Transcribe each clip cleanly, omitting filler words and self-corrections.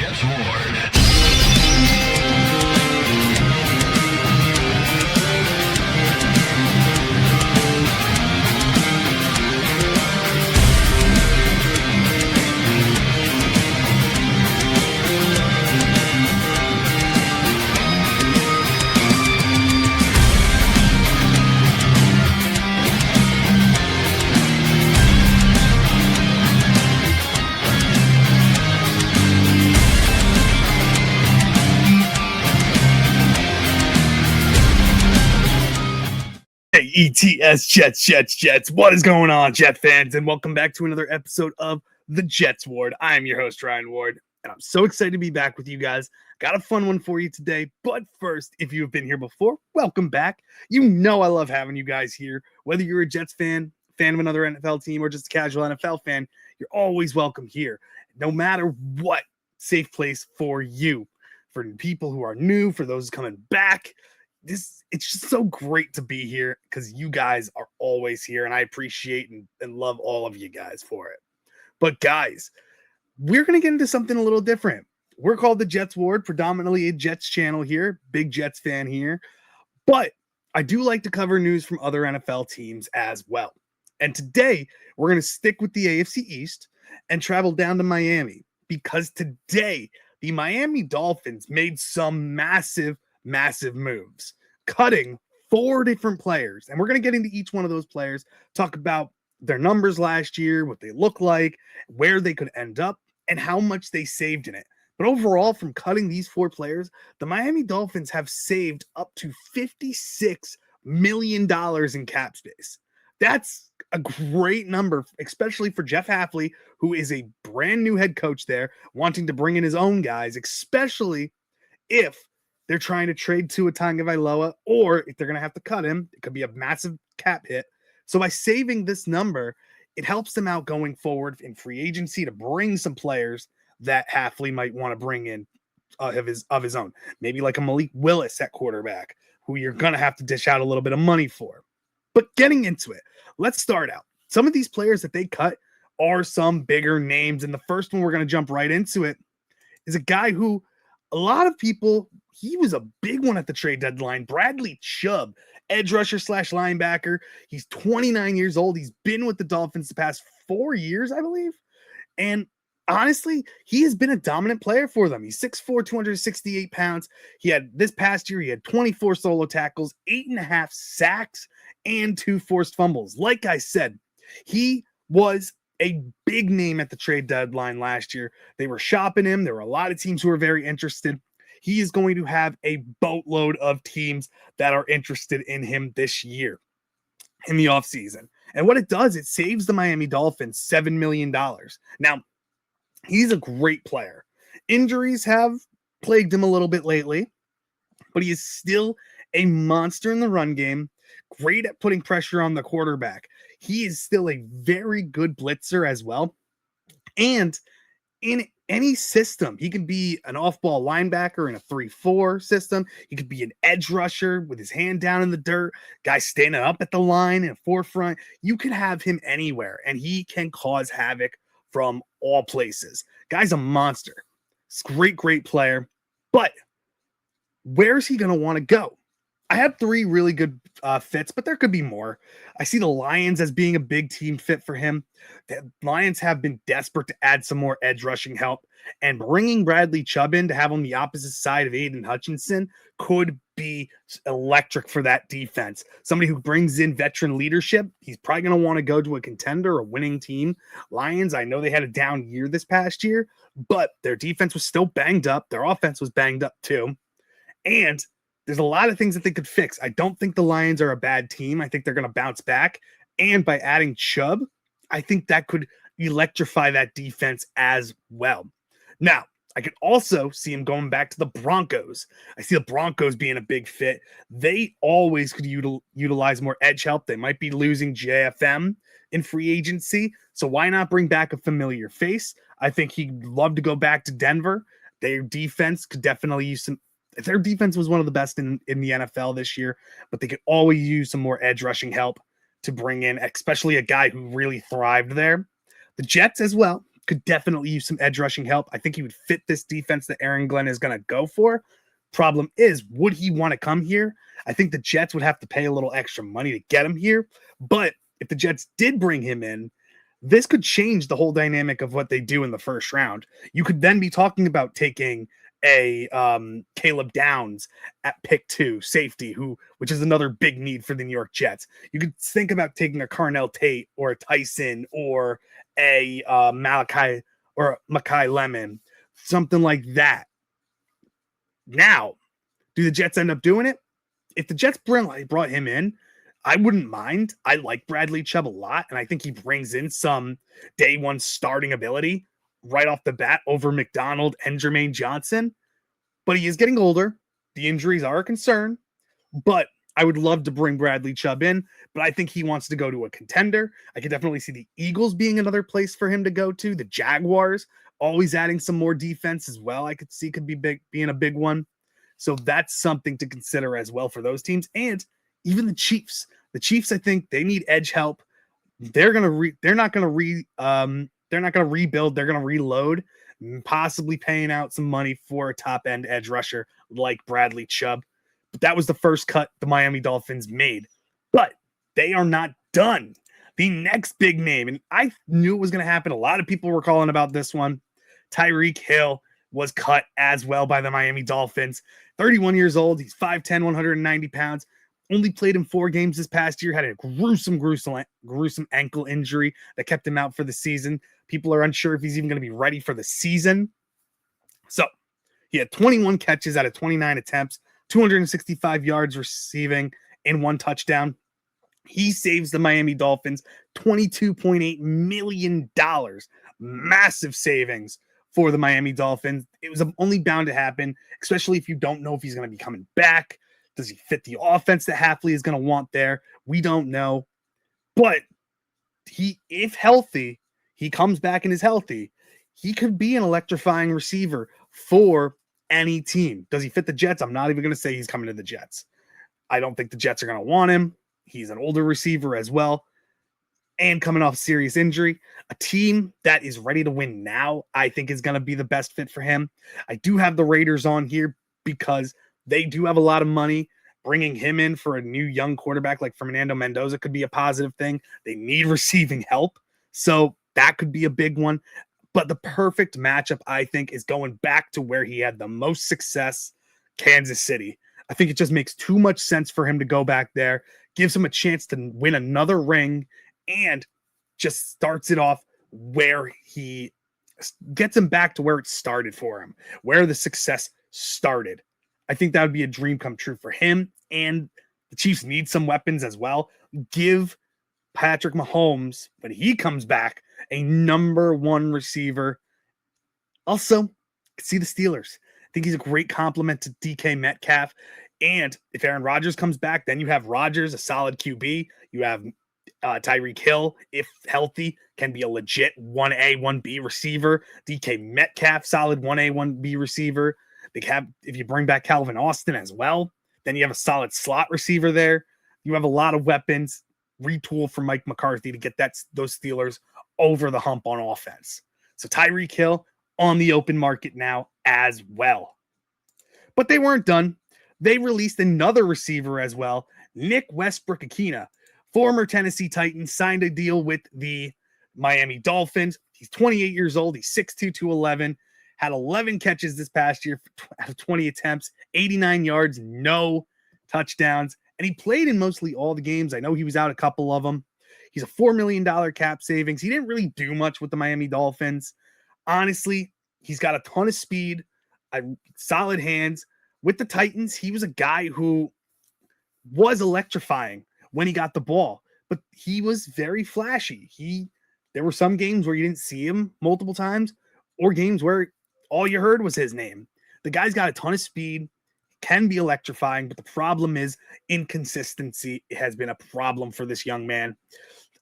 Jets Ward. ETS Jets. What is going on, Jet fans? And welcome back to another episode of the Jets Ward. I am your host, Ryan Ward, and I'm so excited to be back with you guys. Got a fun one for you today. But first, if you've been here before, welcome back. You know I love having you guys here. Whether you're a Jets fan of another NFL team, or just a casual NFL fan, you're always welcome here. No matter what, safe place for you. For people who are new, for those coming back, it's just so great to be here because you guys are always here, and I appreciate and love all of you guys for it. But guys, we're going to get into something a little different. We're called the Jets Ward, predominantly a Jets channel here, big Jets fan here, but I do like to cover news from other NFL teams as well. And today we're going to stick with the AFC East and travel down to Miami, because today the Miami Dolphins made some massive moves, cutting 4 different players. And we're going to get into each one of those players, talk about their numbers last year, what they look like, where they could end up, and how much they saved in it. But overall, from cutting these 4 players, the Miami Dolphins have saved up to $56 million in cap space. That's a great number, especially for Jeff Hafley, who is a brand new head coach there, wanting to bring in his own guys, especially if they're trying to trade Tua Tagovailoa, or if they're going to have to cut him. It could be a massive cap hit. So by saving this number, it helps them out going forward in free agency to bring some players that Hafley might want to bring in of his own. Maybe like a Malik Willis at quarterback, who you're going to have to dish out a little bit of money for. But getting into it, let's start out. Some of these players that they cut are some bigger names. And the first one we're going to jump right into it is a guy who a lot of people, he was a big one at the trade deadline. Bradley Chubb, edge rusher / linebacker. He's 29 years old. He's been with the Dolphins the past 4 years, I believe. And honestly, he has been a dominant player for them. He's 6'4", 268 pounds. This past year, he had 24 solo tackles, 8.5 sacks, and 2 forced fumbles. Like I said, he was a big name at the trade deadline last year. They were shopping him. There were a lot of teams who were very interested. He is going to have a boatload of teams that are interested in him this year in the offseason. And what it does, it saves the Miami Dolphins $7 million. Now, he's a great player. Injuries have plagued him a little bit lately, but he is still a monster in the run game, great at putting pressure on the quarterback. He is still a very good blitzer as well. And in any system, he can be an off-ball linebacker in a 3-4 system. He could be an edge rusher with his hand down in the dirt, guy standing up at the line in a forefront. You can have him anywhere, and he can cause havoc from all places. Guy's a monster. He's a great player. But where's he going to want to go? I have 3 really good fits, but there could be more. I see the Lions as being a big team fit for him. The Lions have been desperate to add some more edge rushing help, and bringing Bradley Chubb in to have on the opposite side of Aiden Hutchinson could be electric for that defense. Somebody who brings in veteran leadership. He's probably going to want to go to a contender, a winning team. Lions, I know they had a down year this past year, but their defense was still banged up. Their offense was banged up too. And there's a lot of things that they could fix. I don't think the Lions are a bad team. I think they're going to bounce back. And by adding Chubb, I think that could electrify that defense as well. Now, I could also see him going back to the Broncos. I see the Broncos being a big fit. They always could utilize more edge help. They might be losing JFM in free agency. So why not bring back a familiar face? I think he'd love to go back to Denver. Their defense could definitely use some. Their defense was one of the best in the NFL this year, but they could always use some more edge rushing help to bring in, especially a guy who really thrived there. The Jets as well. could definitely use some edge rushing help. I think he would fit this defense that Aaron Glenn is going to go for. Problem is, would he want to come here? I think the Jets would have to pay a little extra money to get him here. But if the Jets did bring him in, this could change the whole dynamic of what they do in the first round. You could then be talking about taking a Caleb Downs at pick 2, safety, which is another big need for the New York Jets. You could think about taking a Carnell Tate or a Tyson or a Malachi or Makai Lemon, something like that. Now, do the Jets end up doing it? If the Jets brought him in, I wouldn't mind. I like Bradley Chubb a lot, and I think he brings in some day one starting ability right off the bat over McDonald and Jermaine Johnson. But he is getting older. The injuries are a concern, but I would love to bring Bradley Chubb in, but I think he wants to go to a contender. I could definitely see the Eagles being another place for him to go to. The Jaguars always adding some more defense as well. I could see could be being a big one. So that's something to consider as well for those teams. And even the Chiefs. The Chiefs, I think they need edge help. They're not going to rebuild. They're going to reload, possibly paying out some money for a top end edge rusher like Bradley Chubb. But that was the first cut the Miami Dolphins made. But they are not done. The next big name, and I knew it was going to happen. A lot of people were calling about this one. Tyreek Hill was cut as well by the Miami Dolphins. 31 years old. He's 5'10", 190 pounds. Only played in 4 games this past year. Had a gruesome ankle injury that kept him out for the season. People are unsure if he's even going to be ready for the season. So he had 21 catches out of 29 attempts, 265 yards receiving, and 1 touchdown. He saves the Miami Dolphins $22.8 million. Massive savings for the Miami Dolphins. It was only bound to happen, especially if you don't know if he's going to be coming back. Does he fit the offense that Hafley is going to want there? We don't know. But if healthy, he comes back and is healthy, he could be an electrifying receiver for any team. Does he fit the Jets? I'm not even going to say he's coming to the Jets. I don't think the Jets are going to want him. He's an older receiver as well, and coming off serious injury. A team that is ready to win now, I think, is going to be the best fit for him. I do have the Raiders on here because they do have a lot of money. Bringing him in for a new young quarterback like Fernando Mendoza could be a positive thing. They need receiving help, so that could be a big one. But the perfect matchup, I think, is going back to where he had the most success, Kansas City. I think it just makes too much sense for him to go back there, gives him a chance to win another ring, and just starts it off where he gets him back to where it started for him, where the success started. I think that would be a dream come true for him, and the Chiefs need some weapons as well. Give Patrick Mahomes, when he comes back, a number 1 receiver. Also, see the Steelers. I think he's a great compliment to DK Metcalf. And if Aaron Rodgers comes back, then you have Rodgers, a solid QB. You have Tyreek Hill, if healthy, can be a legit 1A, 1B receiver. DK Metcalf, solid 1A, 1B receiver. If you bring back Calvin Austin as well, then you have a solid slot receiver there. You have a lot of weapons. Retool for Mike McCarthy to get those Steelers over the hump on offense. So Tyreek Hill on the open market now as well. But they weren't done. They released another receiver as well, Nick Westbrook-Ikhine, former Tennessee Titans, signed a deal with the Miami Dolphins. He's 28 years old. He's 6'2", 211. Had 11 catches this past year out of 20 attempts, 89 yards, no touchdowns. And he played in mostly all the games. I know he was out a couple of them. He's a $4 million cap savings. He didn't really do much with the Miami Dolphins. Honestly, he's got a ton of speed, solid hands. With the Titans, he was a guy who was electrifying when he got the ball, but he was very flashy. There were some games where you didn't see him multiple times, or games where all you heard was his name. The guy's got a ton of speed, can be electrifying, but the problem is inconsistency has been a problem for this young man.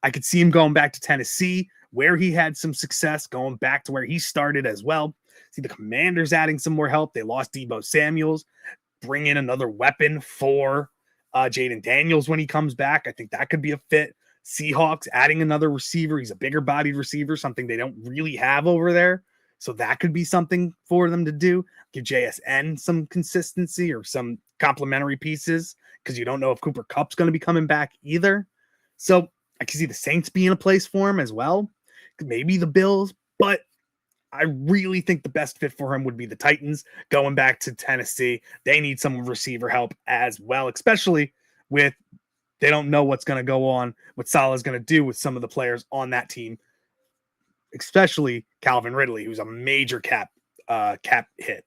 I could see him going back to Tennessee, where he had some success, going back to where he started as well. See the Commanders adding some more help. They lost Deebo Samuels. Bring in another weapon for Jaden Daniels when he comes back. I think that could be a fit. Seahawks adding another receiver. He's a bigger bodied receiver, something they don't really have over there. So that could be something for them to do. Give JSN some consistency or some complementary pieces, because you don't know if Cooper Kupp's going to be coming back either. So I can see the Saints being a place for him as well. Maybe the Bills, but I really think the best fit for him would be the Titans. Going back to Tennessee, they need some receiver help as well, especially with they don't know what's going to go on, what Salah's going to do with some of the players on that team, especially Calvin Ridley, who's a major cap hit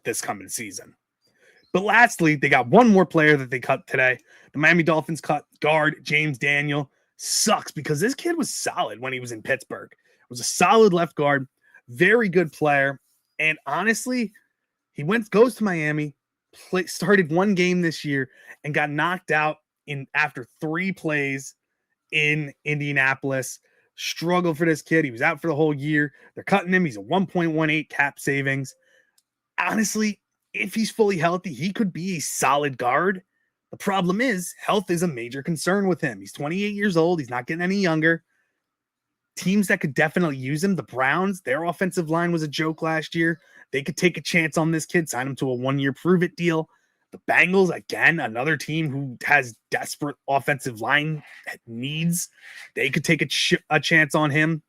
this coming season. But lastly, they got one more player that they cut today. The Miami Dolphins cut guard James Daniel. Sucks because this kid was solid when he was in Pittsburgh. Was a solid left guard, very good player. And honestly, he goes to Miami, started one game this year, and got knocked out after 3 plays in Indianapolis. Struggled for this kid. He was out for the whole year. They're cutting him. He's a 1.18 cap savings. Honestly, if he's fully healthy, he could be a solid guard. The problem is health is a major concern with him. He's 28 years old. He's not getting any younger. Teams that could definitely use him, the Browns, their offensive line was a joke last year. They could take a chance on this kid, sign him to a 1-year prove-it deal. The Bengals, again, another team who has desperate offensive line needs. They could take a chance on him.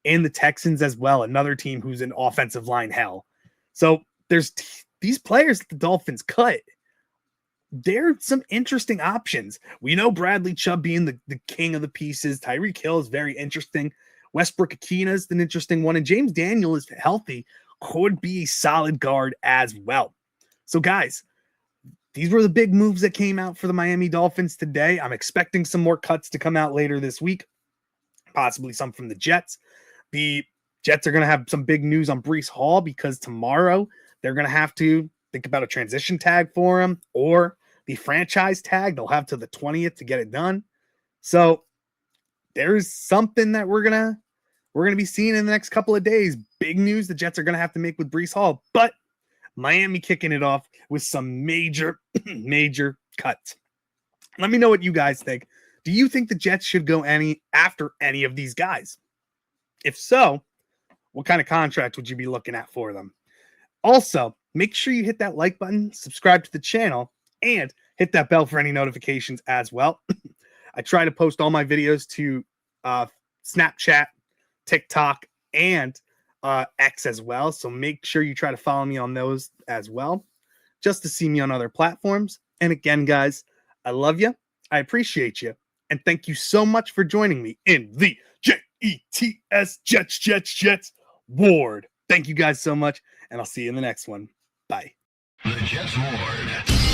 And the Texans as well, another team who's in offensive line hell. So there's these players that the Dolphins cut. There are some interesting options. We know Bradley Chubb being the king of the pieces. Tyreek Hill is very interesting. Westbrook-Akina is an interesting one. And James Daniel is healthy, could be a solid guard as well. So guys, these were the big moves that came out for the Miami Dolphins today. I'm expecting some more cuts to come out later this week, possibly some from the Jets. The Jets are going to have some big news on Breece Hall because tomorrow they're going to have to think about a transition tag for him or the franchise tag. They'll have till the 20th to get it done. So there's something that we're going to be seeing in the next couple of days. Big news the Jets are going to have to make with Breece Hall, but Miami kicking it off with some major cuts. Let me know what you guys think. Do you think the Jets should go after any of these guys? If so, what kind of contract would you be looking at for them? Also, make sure you hit that like button, subscribe to the channel, and hit that bell for any notifications as well. I try to post all my videos to Snapchat, TikTok, and X as well. So make sure you try to follow me on those as well, just to see me on other platforms. And again, guys, I love you. I appreciate you. And thank you so much for joining me in the Jets Ward. Thank you guys so much. And I'll see you in the next one. Bye. The Jets Ward.